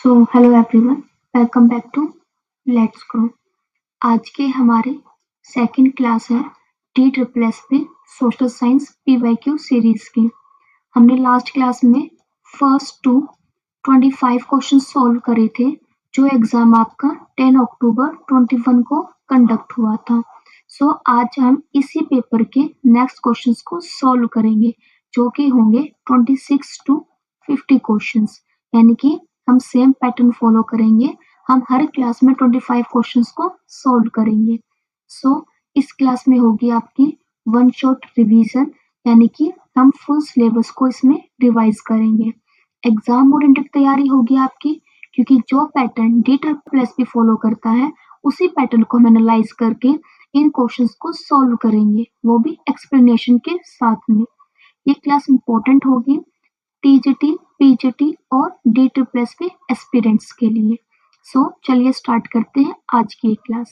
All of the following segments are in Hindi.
Hello everyone, welcome back to let's grow. आज के हमारे सेकंड क्लास है टी ट्रिपल एस पे सोशल साइंस पीवाईक्यू सीरीज की। हमने लास्ट क्लास में फर्स्ट टू 25 क्वेश्चन सॉल्व करे थे, जो एग्जाम आपका 10 अक्टूबर 21 को कंडक्ट हुआ था। आज हम इसी पेपर के नेक्स्ट क्वेश्चंस को सॉल्व करेंगे, जो कि होंगे 26 टू 50 क्वेश्चंस, यानी कि हम सेम पैटर्न फॉलो करेंगे। हम हर क्लास में 25 क्वेश्चंस को सॉल्व करेंगे। इस क्लास में होगी आपकी वन शॉट रिवीजन, यानी कि हम फुल सिलेबस को इसमें रिवाइज करेंगे। एग्जाम ओरिएंटेड तैयारी होगी आपकी, क्योंकि जो pattern D triple S P follow करता है उसी पैटर्न को हम एनालाइज करके इन क्वेश्चंस को सॉल्व करेंगे, वो भी एक्सप्लेनेशन के साथ में। ये क्लास इंपॉर्टेंट होगी टीजीटी, पीजीटी और D triple S P aspirants के लिए। चलिए स्टार्ट करते हैं आज की क्लास।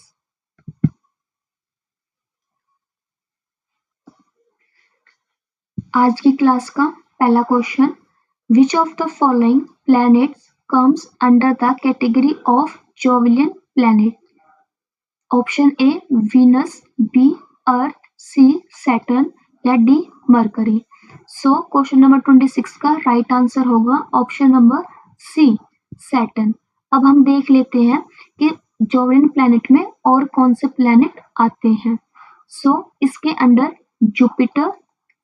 आज की क्लास का पहला question, which of the following planets comes under the category of Jovian planet? Option A Venus, B Earth, C Saturn या डी मरकरी। क्वेश्चन नंबर 26 का राइट आंसर होगा ऑप्शन नंबर सी सैटर्न। अब हम देख लेते हैं कि जोविलियन प्लैनेट में और कौन से प्लैनेट आते हैं। इसके अंडर जुपिटर,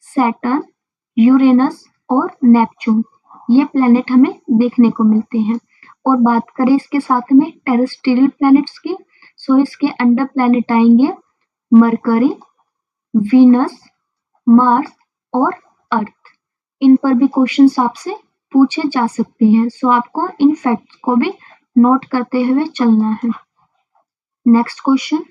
सैटर्न, यूरेनस और नेपच्यून, ये प्लैनेट हमें देखने को मिलते हैं। और बात करें इसके साथ में टेरेस्ट्रियल प्लैनेट्स की, इसके अंडर प्लैनेट आएंगे मरकरी, वीनस, मार्स और अर्थ। इन पर भी क्वेश्चंस आपसे पूछे जा सकते हैं, आपको इन फैक्ट्स को भी नोट करते हुए चलना है। Next question,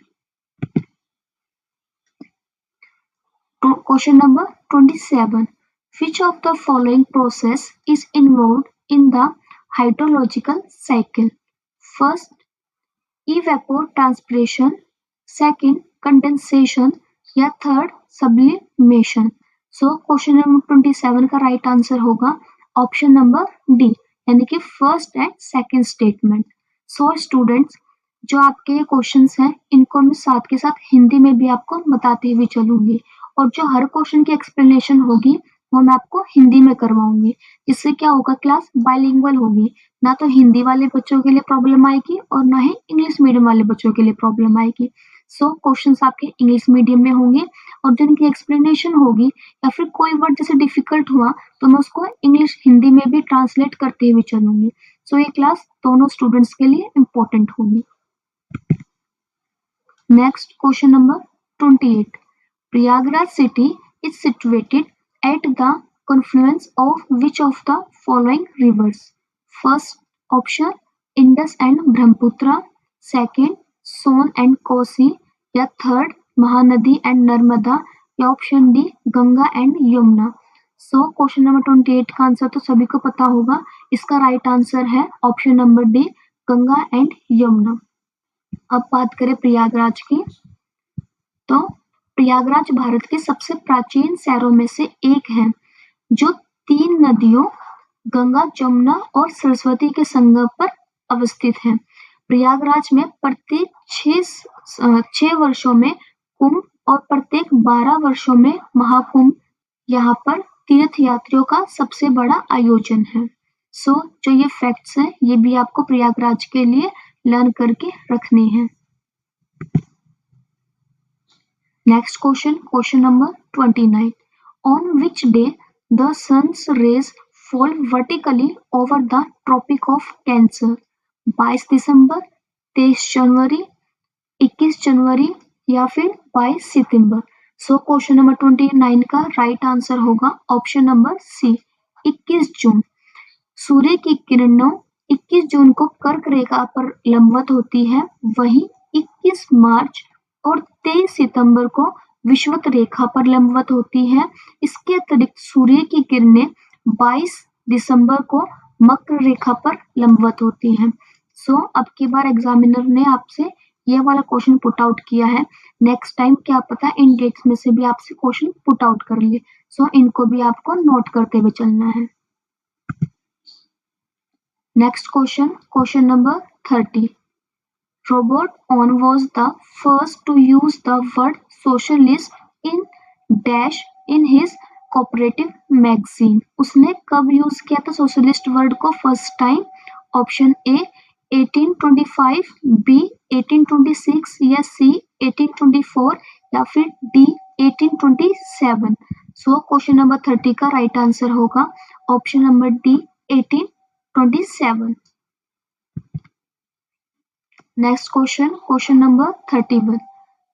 question number 27, which of the following process is involved in the hydrological cycle? First, evapotranspiration, second, condensation या थर्ड, sublimation। क्वेश्चन नंबर 27 का राइट आंसर होगा ऑप्शन नंबर डी, यानी कि first and second statement. Students, जो आपके क्वेश्चंस हैं इनको मैं साथ के साथ हिंदी में भी आपको बताते हुए चलूंगी, और जो हर क्वेश्चन की एक्सप्लेनेशन होगी वो मैं आपको हिंदी में करवाऊंगी। इससे क्या होगा, क्लास बाइलिंगुअल होगी, ना तो हिंदी वाले बच्चों के लिए प्रॉब्लम आएगी और ना ही इंग्लिश मीडियम वाले बच्चों के लिए प्रॉब्लम आएगी। क्वेश्चंस आपके इंग्लिश मीडियम में होंगे, और जिनकी एक्सप्लेनेशन होगी या फिर कोई वर्ड जैसे डिफिकल्ट हुआ तो मैं उसको इंग्लिश हिंदी में भी ट्रांसलेट करते हुए चलूंगी। ये क्लास दोनों स्टूडेंट्स के लिए इम्पोर्टेंट होगी। Next question number 28, Prayagraj city is situated at the confluence of which of the following rivers? First option Indus and Brahmaputra, second Son and Kosi या थर्ड महानदी एंड नर्मदा या option D Ganga and Yamuna. Question number 28 का आंसर तो सभी को पता होगा, इसका राइट आंसर है option number D Ganga and Yamuna. अब बात करें प्रयागराज की, तो प्रयागराज भारत के सबसे प्राचीन शहरों में से एक है, जो 3 नदियों गंगा, जमुना और सरस्वती के संगम पर अवस्थित है। प्रयागराज में प्रत्येक 6 वर्षों में कुंभ और प्रत्येक 12 वर्षों में महाकुंभ यहाँ पर तीर्थ यात्रियों का सबसे बड़ा आयोजन है। जो ये फैक्ट्स हैं ये भी आपको प्रयागराज के लिए लर्न करके रखने हैं। Next question number 29. On which day the sun's rays fall vertically over the Tropic of Cancer? 22 दिसंबर, 23 जनवरी, 21 जनवरी या फिर 22 सितंबर। क्वेश्चन नंबर 29 का राइट आंसर होगा ऑप्शन नंबर सी 21 जून। सूर्य की किरणों 21 जून को कर्क रेखा पर लंबवत होती है, वहीं 21 मार्च और 23 सितंबर को विषुवत रेखा पर लंबवत होती है। इसके अतिरिक्त सूर्य की किरणें 22 दिसंबर को मकर रेखा पर लंबवत होती हैं। अब की बार एग्जामिनर ने आपसे ये वाला क्वेश्चन पुट आउट किया है, नेक्स्ट टाइम क्या पता इन डेट्स में से भी आपसे क्वेश्चन पुट आउट कर ले। इनको भी आपको नोट करते हुए चलना है। Next question number 30. Robert Owen was the first to use the word socialist in dash in his cooperative magazine. उसने कब यूज किया था सोशलिस्ट वर्ड को first time? Option A 1825, B 1826 या सी 1824 या फिर डी 1827. सो क्वेश्चन नंबर 30 का राइट आंसर होगा option number D 1827. Next question number 31.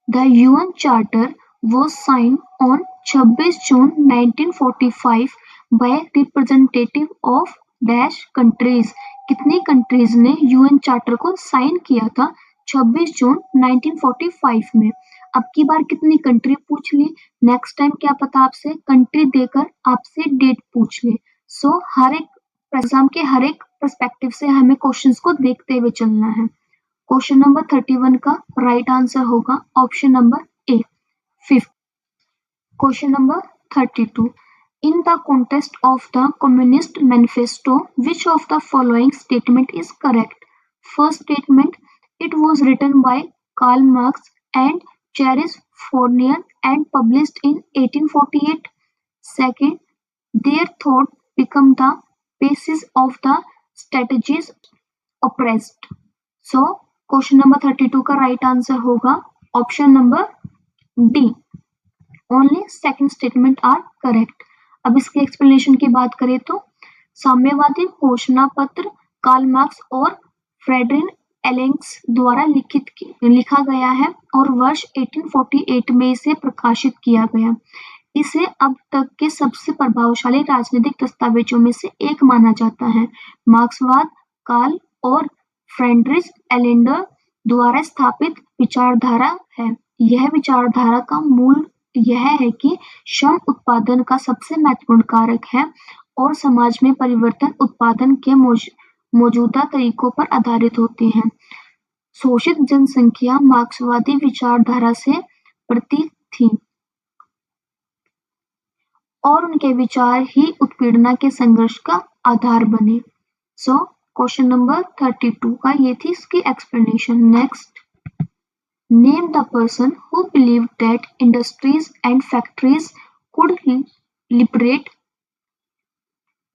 The UN Charter was signed on 26 June 1945 by representative of dash countries. कितनी कंट्रीज ने यूएन चार्टर को साइन किया था 26 जून 1945 में? अब की बार कितनी कंट्री पूछ ली, नेक्स्ट टाइम क्या पता आपसे कंट्री देकर आपसे डेट पूछ ले. सो हर एक एग्जाम के हर एक पर्सपेक्टिव से हमें क्वेश्चंस को देखते हुए चलना है. क्वेश्चन नंबर 31 का राइट आंसर होगा option number A 5. Question number 32. In the context of the Communist Manifesto, which of the following statement is correct? First statement, it was written by Karl Marx and Charles Fourier and published in 1848. Second, their thought became the basis of the strategies oppressed. So, question number 32 का राइट आंसर होगा option number D. Only second statement are correct. अब इसके एक्सप्लेनेशन की बात करें तो साम्यवादी घोषणा पत्र कार्ल मार्क्स और फ्रेडरिक एंगल्स द्वारा लिखा गया है और वर्ष 1848 में इसे प्रकाशित किया गया. इसे अब तक के सबसे प्रभावशाली राजनीतिक दस्तावेजों में से एक माना जाता है. मार्क्सवाद कार्ल और फ्रेडरिक एंगल्स द्वारा स्थापित विचारधारा है. यह विचारधारा का मूल यह है कि श्रम उत्पादन का सबसे महत्वपूर्ण कारक है और समाज में परिवर्तन उत्पादन के मौजूदा तरीकों पर आधारित होते हैं. शोषित जनसंख्या मार्क्सवादी विचारधारा से प्रतीक थी और उनके विचार ही उत्पीड़न के संघर्ष का आधार बने. सो क्वेश्चन नंबर 32 का ये थी इसकी explanation. Next, name the person who believed that industries and factories could liberate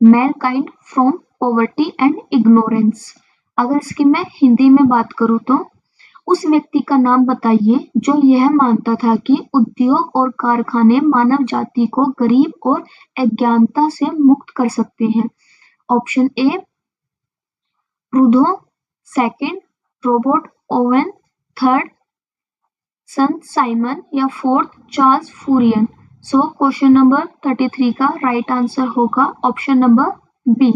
Mankind from poverty and ignorance. अगर इसकी मैं हिंदी में बात करूँ तो उस व्यक्ति का नाम बताइए जो यह मानता था कि उद्योग और कारखाने मानव जाति को गरीब और अज्ञानता से मुक्त कर सकते हैं. Option A Proudhon, second Robert Owen, third संत साइमन या fourth Charles Fourier. So question number 33 का राइट आंसर होगा option number B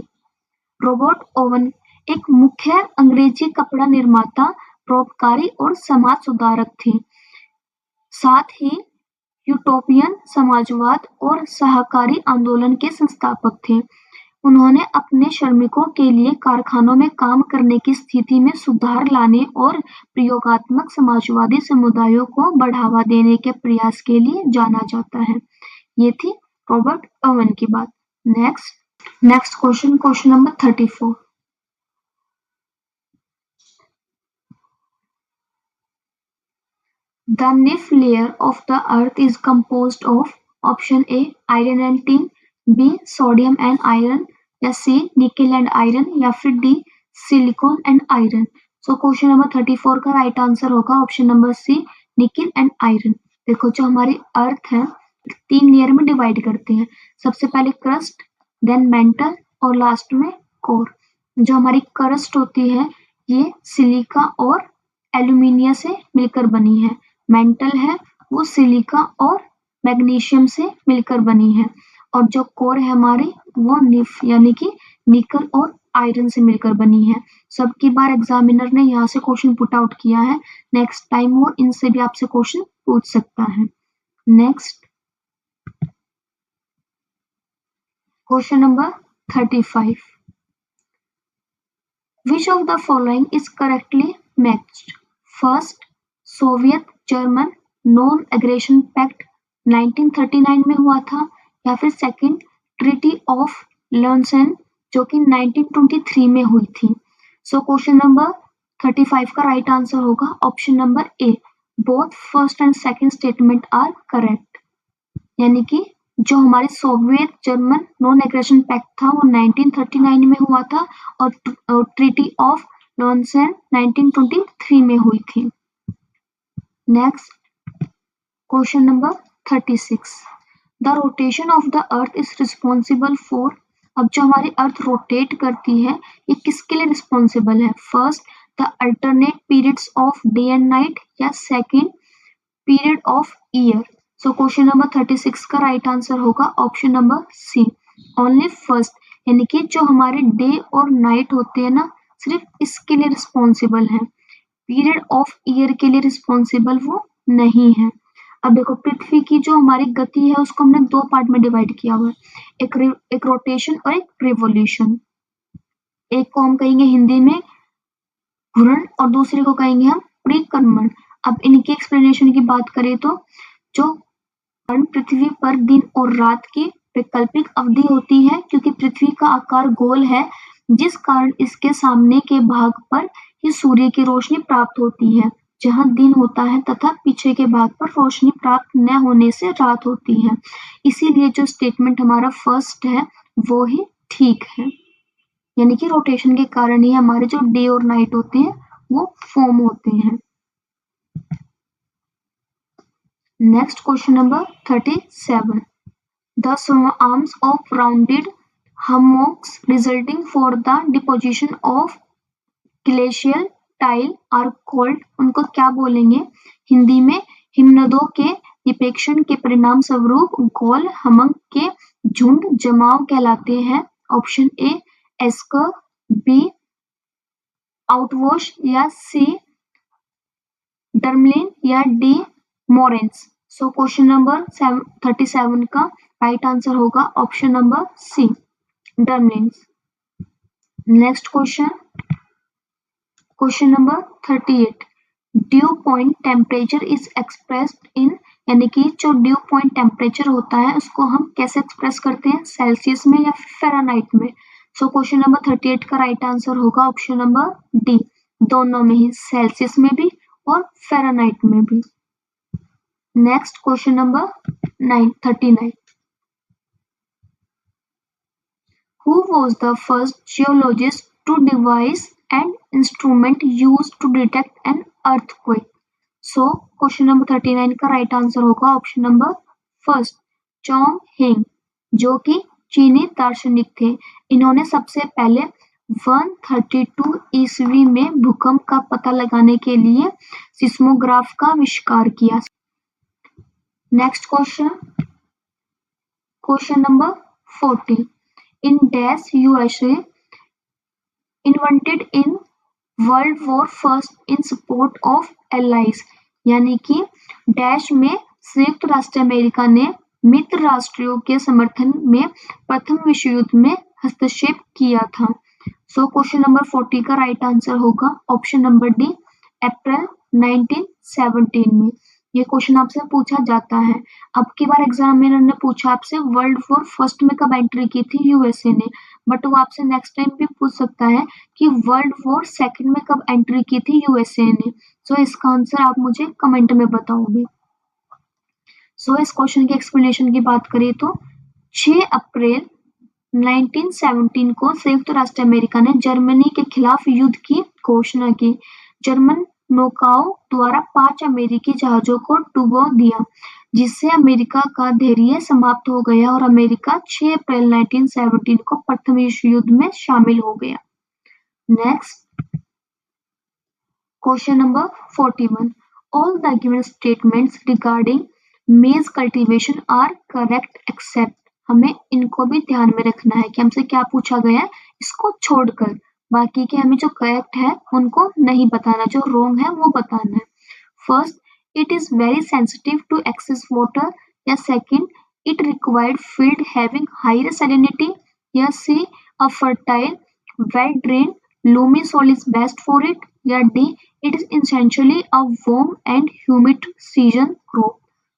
Robert Owen. एक मुख्य अंग्रेजी कपड़ा निर्माता, परोपकारी और समाज सुधारक थे. साथ ही यूटोपियन समाजवाद और सहकारी आंदोलन के संस्थापक थे. उन्होंने अपने श्रमिकों के लिए कारखानों में काम करने की स्थिति में सुधार लाने और प्रयोगात्मक समाजवादी समुदायों को बढ़ावा देने के प्रयास के लिए जाना जाता है. ये थी रॉबर्ट ओवन की बात. Next question number 34. The Nif layer of the earth is composed of option A iron and tin, B sodium and iron या C nickel and iron या फिर D silicon and iron. So question number 34 का राइट आंसर होगा option number C nickel and iron. देखो जो हमारी अर्थ है 3 लेयर में डिवाइड करते हैं. सबसे पहले क्रस्ट, देन मेंटल और लास्ट में कोर. जो हमारी क्रस्ट होती है ये सिलिका और एल्यूमिनियम से मिलकर बनी है. मेंटल है वो सिलिका और मैग्नीशियम से मिलकर बनी है और जो कोर है हमारी वो निफ यानी कि निकल और आयरन से मिलकर बनी है. सबकी बार एग्जामिनर ने यहाँ से क्वेश्चन पुट आउट किया है. नेक्स्ट टाइम वो इनसे भी आपसे क्वेश्चन पूछ सकता है. Next question number 35. Which of the following is correctly matched? First, Soviet German non aggression pact 1939 में हुआ था या फिर सेकंड ट्रीटी ऑफ लर्नसेन जो कि 1923 में हुई थी। सो क्वेश्चन नंबर 35 का राइट आंसर होगा option number A. Both first and second statement are correct. यानी कि जो हमारे Soviet German non aggression pact था वो 1939 में हुआ था और ट्रीटी ऑफ लॉन्सेन 1923 में हुई थी। Next question number 36। The rotation of the earth is responsible for. अब जो हमारी अर्थ रोटेट करती है ये किसके लिए रिस्पॉन्सिबल है? First, the alternate periods of day and night, या second, period of year. So question number 36 का राइट आंसर होगा option number C, only first. यानी कि जो हमारे डे और नाइट होते हैं ना, सिर्फ इसके लिए रिस्पॉन्सिबल है, पीरियड ऑफ ईयर के लिए रिस्पॉन्सिबल वो नहीं है। अब देखो, पृथ्वी की जो हमारी गति है उसको हमने दो पार्ट में डिवाइड किया हुआ है, एक रोटेशन और एक रिवोल्यूशन। एक को हम कहेंगे हिंदी में घूर्णन और दूसरे को कहेंगे हम परिक्रमण। अब इनकी एक्सप्लेनेशन की बात करें तो जो पृथ्वी पर दिन और रात की वैकल्पिक अवधि होती है, क्योंकि पृथ्वी का आकार गोल है जिस कारण इसके सामने के भाग पर ही सूर्य की रोशनी प्राप्त होती है जहां दिन होता है, तथा पीछे के भाग पर रोशनी प्राप्त न होने से रात होती है। इसीलिए जो स्टेटमेंट हमारा फर्स्ट है वो ही ठीक है। यानी कि रोटेशन के कारण ही हमारे जो डे और नाइट होते हैं वो फॉर्म होते हैं। Next question number 37। The arms of rounded hummocks resulting for the deposition of glacial tile are called, उनको क्या बोलेंगे? हिंदी में हिमनदों के निपेक्षण के परिणाम स्वरूप गोल हमक के झुंड जमाव कहलाते हैं। Option A esker, B outwash, या सी डर्मलिन, या D moraines. So question number 37 का राइट आंसर होगा option number C, drumlins. Next question, question number 38। Dew point temperature is expressed in, यानी कि जो ड्यू पॉइंट टेम्परेचर होता है उसको हम कैसे एक्सप्रेस करते हैं? सेल्सियस में या फ़ारेनहाइट में? सो क्वेश्चन नंबर 38 का राइट आंसर होगा ऑप्शन नंबर डी, दोनों में ही, सेल्सियस में भी और फ़ारेनहाइट में भी। Next question number 39। Who was the first geologist to devise an instrument used to detect an earthquake? So question number 39 का राइट आंसर होगा ऑप्शन नंबर फर्स्ट, चोंग हेंग, जो कि चीनी दार्शनिक थे। इन्होंने सबसे पहले 132 ईस्वी में भूकंप का पता लगाने के लिए सिस्मोग्राफ का आविष्कार किया। Next question, question number 40। In dash USA invented in World War First in support of allies, यानी कि डैश में संयुक्त राष्ट्र अमेरिका ने मित्र राष्ट्रों के समर्थन में प्रथम विश्व युद्ध में हस्तक्षेप किया था। सो क्वेश्चन नंबर 40 का राइट आंसर होगा ऑप्शन नंबर डी, अप्रैल 1917 में। ये क्वेश्चन आपसे पूछा जाता है। अब की बार एग्जामिनर ने पूछा आपसे वर्ल्ड वॉर फर्स्ट में कब एंट्री की थी यूएसए ने, बट वो आपसे नेक्स्ट टाइम भी पूछ सकता है कि वर्ल्ड वॉर सेकंड में कब एंट्री की थी यूएसए ने। सो इसका आंसर आप मुझे कमेंट में बताओगे। सो इस क्वेश्चन की एक्सप्लेनेशन की बात करें तो 6 अप्रैल 1917 को संयुक्त राष्ट्र अमेरिका ने जर्मनी के खिलाफ युद्ध की घोषणा की। जर्मन नौकाओं द्वारा 5 अमेरिकी जहाजों को डुबो दिया, जिससे अमेरिका का धैर्य समाप्त हो गया और अमेरिका 6 अप्रैल 1917 को प्रथम विश्व युद्ध में शामिल हो गया। Next question number 41। All the given statements regarding मेज कल्टीवेशन आर करेक्ट एक्सेप्ट। हमें इनको भी ध्यान में रखना है कि हमसे क्या पूछा गया है, इसको छोड़कर बाकी के हमें जो करेक्ट है उनको नहीं बताना, जो रॉन्ग है वो बताना है। First, it is very sensitive to access water, या second, it required field having higher salinity, या C, a fertile well drain loamy soil is best for it, या D, it is essentially a warm and humid season crop.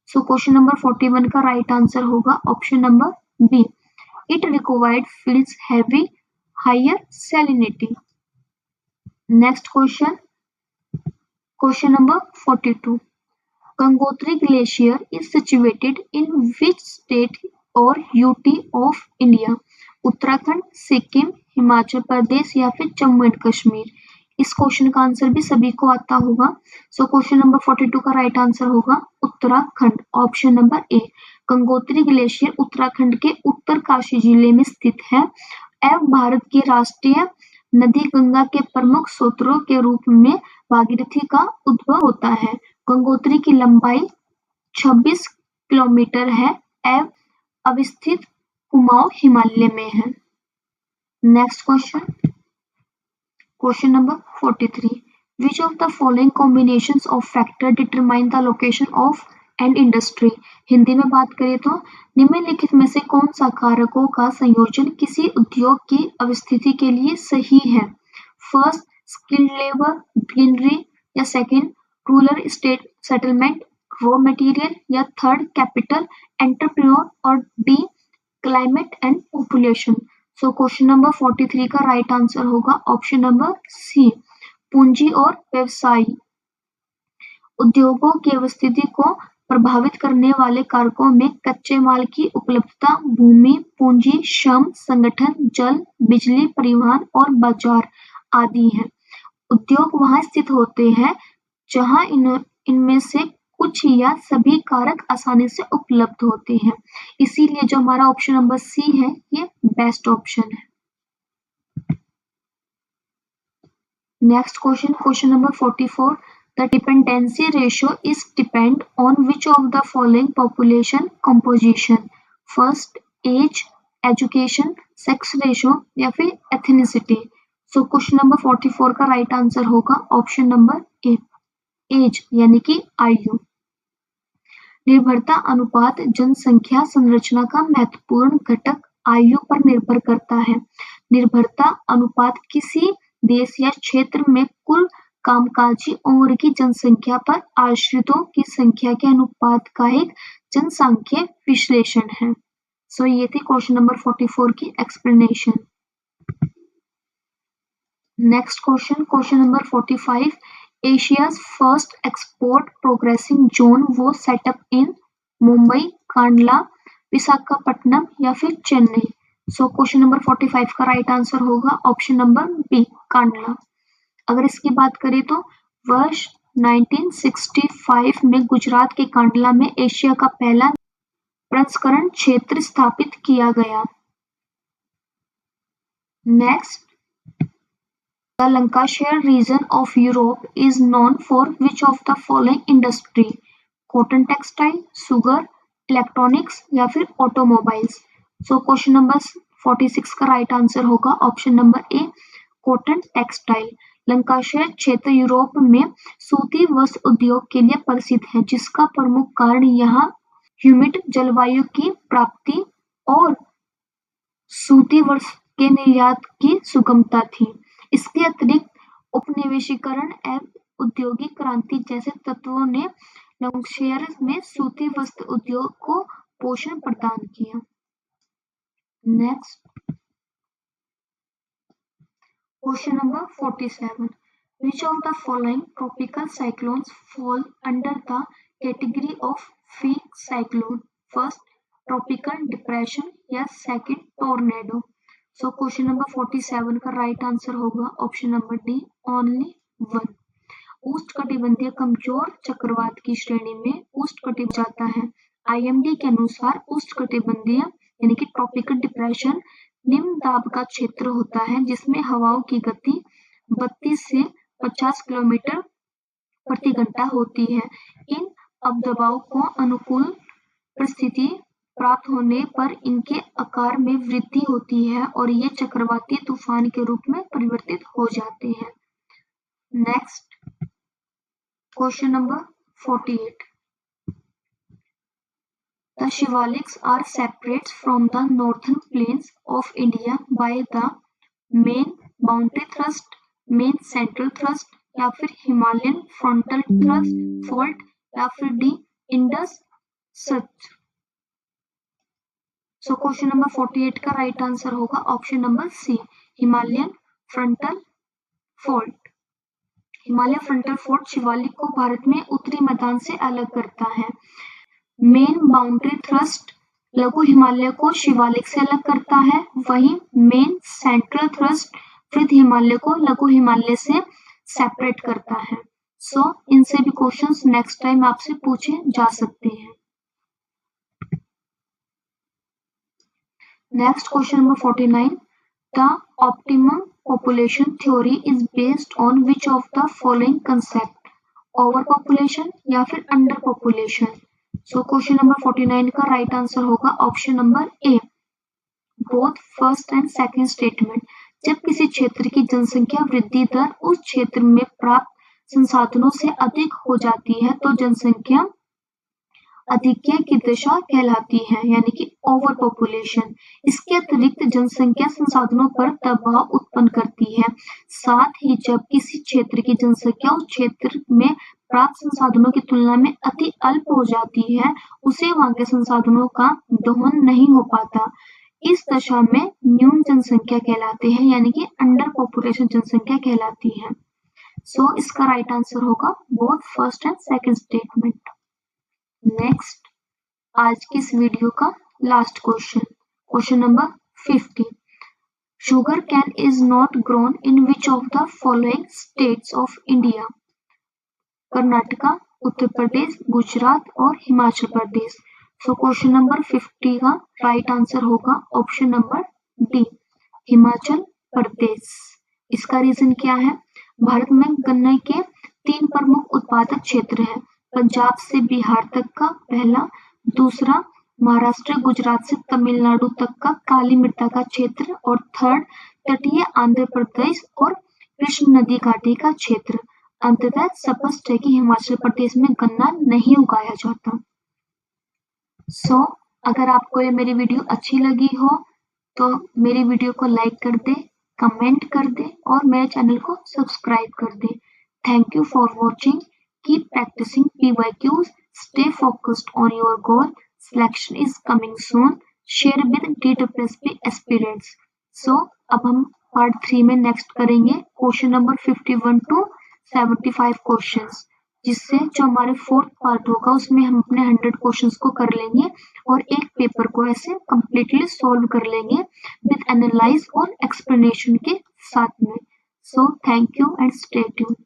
So question number 41 का राइट आंसर होगा option number B, it required fields having higher salinity. Next question number 42. Gangotri Glacier is situated in which state or UT of India? Uttarakhand, Sikkim, Himachal Pradesh या फिर जम्मू एंड कश्मीर? इस क्वेश्चन का आंसर भी सभी को आता होगा। सो क्वेश्चन नंबर 42 का राइट आंसर होगा उत्तराखंड, ऑप्शन नंबर ए। गंगोत्री ग्लेशियर उत्तराखंड के उत्तरकाशी जिले में स्थित है एवं भारत की राष्ट्रीय नदी गंगा के प्रमुख स्रोतों के रूप में भागीरथी का उद्भव होता है। गंगोत्री की लंबाई 26 किलोमीटर है एवं अवस्थित कुमाऊं हिमालय में है। Next question number 43. Which of the following combinations of factor determine the location of an industry? Hindi में बात करें तो निम्नलिखित में से कौन सा कारकों का संयोजन किसी उद्योग की अवस्थिति के लिए सही है? फर्स्ट, स्किल्ड लेबर, ग्रीनरी, या second, rural state settlement, raw material, या थर्ड, कैपिटल एंटरप्रेन्योर, और D, climate and population? So question number 43 का राइट आंसर होगा ऑप्शन नंबर सी, पूंजी और व्यवसाय। उद्योगों की अवस्थिति को प्रभावित करने वाले कारकों में कच्चे माल की उपलब्धता, भूमि, पूंजी, श्रम, संगठन, जल, बिजली, परिवहन और बाजार आदि हैं। उद्योग वहां स्थित होते हैं जहां इनमें से कुछ या सभी कारक आसानी से उपलब्ध होते हैं। इसीलिए जो हमारा ऑप्शन नंबर सी है ये बेस्ट ऑप्शन है। Next question number 44. The dependency ratio is depend on which of the following population composition? First, age, education, sex ratio, या फिर ethnicity? सो क्वेश्चन नंबर 44 का राइट आंसर होगा ऑप्शन नंबर ए, एज यानी कि आयु। निर्भरता अनुपात जनसंख्या संरचना का महत्वपूर्ण घटक आयु पर निर्भर करता है। निर्भरता अनुपात किसी देश या क्षेत्र में कुल कामकाजी उम्र की जनसंख्या पर आश्रितों की संख्या के अनुपात का एक जनसांख्यिकीय विश्लेषण है। सो ये थी क्वेश्चन नंबर 44 की explanation. Next question number 45. Asia's first export processing zone was set up in Mumbai, Kandla, Visakhapatnam या फिर चेन्नई? सो क्वेश्चन नंबर 45 का राइट आंसर होगा ऑप्शन नंबर बी, कांडला। अगर इसकी बात करें तो वर्ष 1965 में गुजरात के कांडला में एशिया का पहला प्रसंस्करण क्षेत्र स्थापित किया गया। Next, the Lancashire region of Europe is known for which of the following industry? Cotton textile, sugar, electronics या फिर automobiles? So क्वेश्चन नंबर 46 का राइट आंसर होगा ऑप्शन नंबर ए, कॉटन टेक्सटाइल। लंकाशायर क्षेत्र यूरोप में सूती वस्त्र उद्योग के लिए प्रसिद्ध है, जिसका प्रमुख कारण यहाँ ह्यूमिड जलवायु की प्राप्ति और सूती वस्त्र के निर्यात की सुगमता थी। इसके अतिरिक्त उपनिवेशीकरण एवं औद्योगिक क्रांति जैसे तत्वों ने लंकाशायर में सूती वस्त्र उद्योग को पोषण प्रदान किया। Next, question number 47. Which of the following tropical cyclones fall under the category of freak cyclone? First, tropical depression, या second, tornado? सो क्वेश्चन नंबर 47 का राइट आंसर होगा option number D, only one. उष्णकटिबंधीय कमजोर चक्रवात की श्रेणी में उष्णकटिबंध जाता है। IMD के अनुसार उष्णकटिबंधीय यानी कि ट्रॉपिकल डिप्रेशन निम्न दाब का क्षेत्र होता है जिसमें हवाओं की गति 32 से 50 किलोमीटर प्रति घंटा होती है। इन अवदबाव को अनुकूल परिस्थिति प्राप्त होने पर इनके आकार में वृद्धि होती है और ये चक्रवाती तूफान के रूप में परिवर्तित हो जाते हैं। Next, question number 48. The Shivaliks are separate from the northern plains of India by the main boundary thrust, main central thrust, या फिर Himalayan frontal thrust fault, या फिर D, Indus search? So question number 48 का राइट आंसर होगा option number C, Himalayan frontal fold. Himalaya frontal fold Shivalik को भारत में उत्तरी मैदान से अलग करता है। मेन बाउंड्री थ्रस्ट लघु हिमालय को शिवालिक से अलग करता है, वहीं मेन सेंट्रल थ्रस्ट वृद्ध हिमालय को लघु हिमालय से सेपरेट करता है। सो इनसे भी क्वेश्चंस नेक्स्ट टाइम आपसे पूछे जा सकते हैं। Next question number 49. The optimum population theory is based on which of the following concept? Overpopulation या फिर underpopulation? So question number 49 का right answer होगा option number A. Both first and second statement. जब किसी क्षेत्र की जनसंख्या वृद्धि दर उस क्षेत्र में प्राप्त संसाधनों से अधिक हो जाती है तो जनसंख्या अधिक्य की दशा कहलाती है, यानी कि ओवर पॉपुलेशन। इसके अतिरिक्त जनसंख्या संसाधनों पर दबाव उत्पन्न करती है। साथ ही जब किसी क्षेत्र की जनसंख्या उस क्षेत्र में प्राप्त संसाधनों की तुलना में अति अल्प हो जाती है, उसे वहां के संसाधनों का दोहन नहीं हो पाता। इस दशा में न्यून जनसंख्या कहलाते हैं, यानी कि अंडर पॉपुलेशन जनसंख्या कहलाती है। सो इसका राइट आंसर होगा both first and second statement. Next आज की इस वीडियो का last question, question number 50. Sugarcane is not grown in which of the following states of India? Karnataka, Uttar Pradesh, Gujarat और Himachal Pradesh. So question number 50 का राइट आंसर होगा option number D, Himachal Pradesh. इसका रीजन क्या है? भारत में गन्ने के 3 प्रमुख उत्पादक क्षेत्र हैं। पंजाब से बिहार तक का पहला, दूसरा महाराष्ट्र गुजरात से तमिलनाडु तक का काली मृदा का क्षेत्र और थर्ड तटीय आंध्र प्रदेश और कृष्ण नदी घाटी का क्षेत्र। अंततः स्पष्ट है कि हिमाचल प्रदेश में गन्ना नहीं उगाया जाता। सो अगर आपको ये मेरी वीडियो अच्छी लगी हो तो मेरी वीडियो को लाइक कर दे, कमेंट कर दे और मेरे चैनल को सब्सक्राइब कर दे। Thank you for watching. Keep practicing PYQs. Stay focused on your goal. Selection is coming soon. Share with DSSP aspirants. So अब हम पार्ट 3 में नेक्स्ट करेंगे क्वेश्चन नंबर 51 to 75 क्वेश्चंस, जिससे जो हमारे फोर्थ पार्ट होगा उसमें हम अपने 100 क्वेश्चंस को कर लेंगे और एक पेपर को ऐसे कंप्लीटली सॉल्व कर लेंगे विद एनालाइज और एक्सप्लेनेशन के साथ में। So thank you and stay tuned.